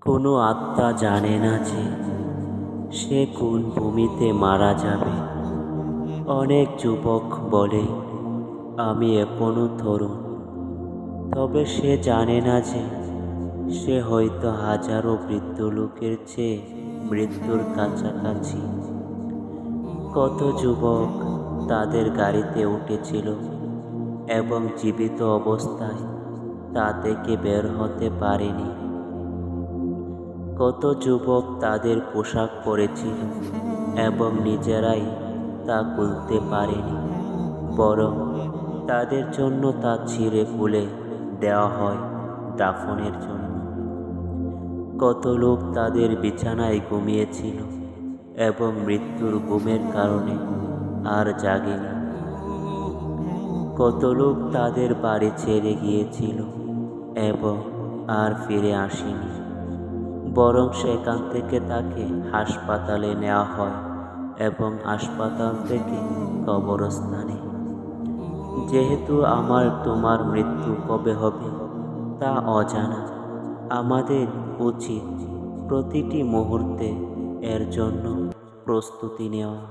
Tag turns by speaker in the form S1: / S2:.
S1: কোনো আত্মা জানে না যে সে কোন ভূমিতে মারা যাবে। অনেক যুবক বলে আমি এখনো তরুণ, তবে সে জানে না যে সে হয়তো হাজারো বৃদ্ধ লোকের চেয়ে মৃত্যুর কাছাকাছি। কত যুবক তাদের গাড়িতে উঠেছিল এবং জীবিত অবস্থায় তা থেকে বের হতে পারেনি। কত যুবক তাদের পোশাক পরেছিল এবং নিজেরাই তা খুলতে পারেনি, বরং তাদের জন্য তা ছিঁড়ে খুলে দেওয়া হয় দাফনের জন্য। কত লোক তাদের বিছানায় ঘুমিয়েছিল এবং মৃত্যুর ঘুমের কারণে আর জাগেনি। কত লোক তাদের বাড়ি ছেড়ে গিয়েছিল এবং আর ফিরে আসেনি, বরং সেখান থেকে তাকে হাসপাতালে নেওয়া হয় এবং হাসপাতাল থেকে কবরস্থানে। যেহেতু তোমার মৃত্যু কবে হবে তা অজানা, আমাদের উচিত প্রতিটি মুহূর্তে এর জন্য প্রস্তুতি নেওয়া।